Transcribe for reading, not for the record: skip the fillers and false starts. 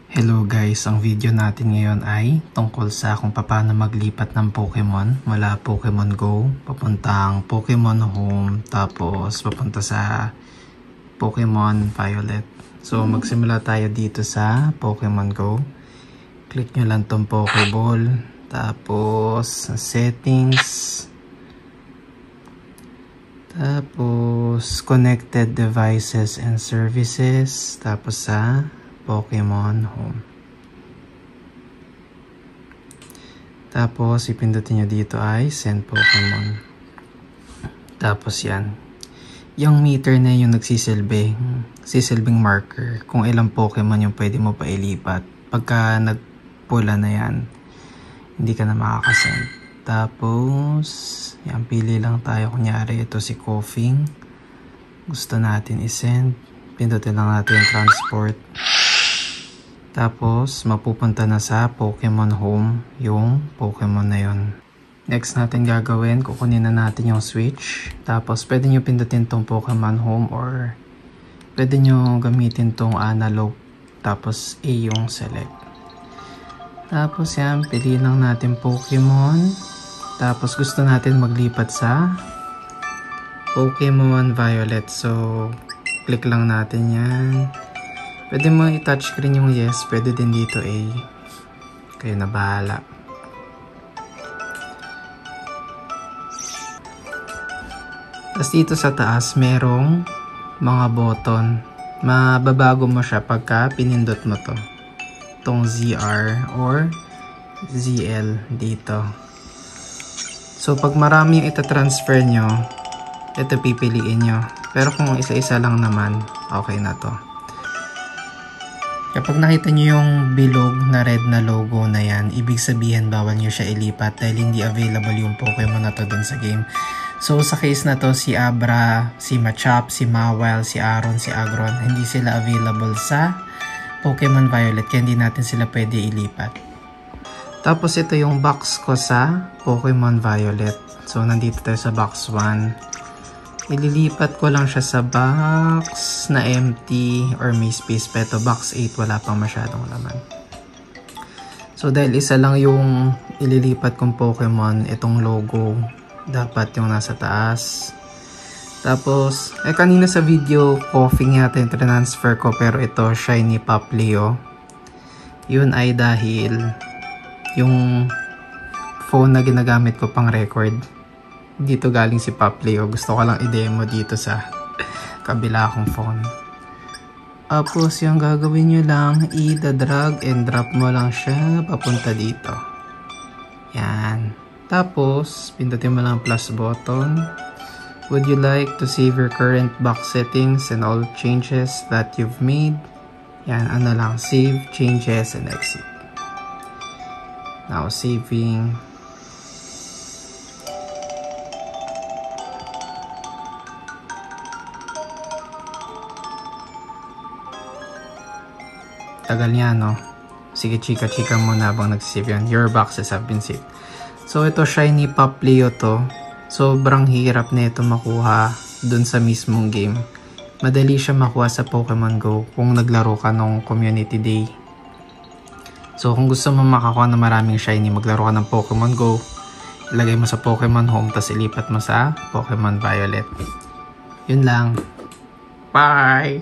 Hello guys, ang video natin ngayon ay tungkol sa kung paano maglipat ng Pokemon mula Pokemon Go papuntang Pokemon Home tapos papunta sa Pokemon Violet. So magsimula tayo dito sa Pokemon Go. Click nyo lang tong Pokeball, tapos settings, tapos connected devices and services, tapos sa Pokemon Home. Tapos ipindutin nyo dito ay send Pokemon. Tapos yan. Yung meter na yung nagsisilbing marker kung ilang Pokemon yung pwede mo pa ilipat. Pagka nagpula na yan, hindi ka na makakasend. Tapos yan, pili lang tayo. Kunyari ito si Koffing. Gusto natin isend. Pindutin lang natin yung transport. Tapos, mapupunta na sa Pokemon Home yung Pokemon na yun. Next natin gagawin, kukunin na natin yung switch. Tapos, pwede nyo pindutin tong Pokemon Home or pwede nyo gamitin tong analog. Tapos, A yung select. Tapos, yan, piliin lang natin Pokemon. Tapos, gusto natin maglipat sa Pokemon Violet. So, click lang natin yan. Pwede mo i-touchscreen yung yes. Pwede din dito A. Kayo na bahala. Tapos dito sa taas, merong mga button. Mababago mo siya pagka pinindot mo to. Itong ZR or ZL dito. So pag marami yung itatransfer nyo, ito pipiliin nyo. Pero kung isa-isa lang naman, okay na to. Kapag nakita nyo yung bilog na red na logo na yan, ibig sabihin bawal nyo siya ilipat dahil hindi available yung Pokemon na to dun sa game. So sa case na to, si Abra, si Machop, si Mawile, si Aron, si Aggron, hindi sila available sa Pokemon Violet kaya hindi natin sila pwede ilipat. Tapos ito yung box ko sa Pokemon Violet. So nandito tayo sa box 1. Ililipat ko lang siya sa box na empty or may space. Pero box 8 wala pang masyadong laman. So dahil isa lang yung ililipat kong Pokemon, itong logo dapat yung nasa taas. Tapos kanina sa video Koffing yata yung transfer ko, pero ito Shiny Popplio. Yun ay dahil yung phone na ginagamit ko pang record, dito galing si Popplio. Gusto ko lang i-demo dito sa kabila kong phone. Tapos yung gagawin nyo lang, i-drag and drop mo lang siya papunta dito. Yan. Tapos, pindutin mo lang plus button. Would you like to save your current box settings and all changes that you've made? Yan, ano lang, save, changes, and exit. Now, saving. Tagal niya, no? Sige, chika-chika muna habang nagsisave yan. Your boxes have been saved. So, ito Shiny Popplio to. Sobrang hirap na ito makuha dun sa mismong game. Madali siya makuha sa Pokemon Go kung naglaro ka nung Community Day. So, kung gusto mo makakuha ng maraming Shiny, maglaro ka ng Pokemon Go, ilagay mo sa Pokemon Home, tapos ilipat mo sa Pokemon Violet. Yun lang. Bye!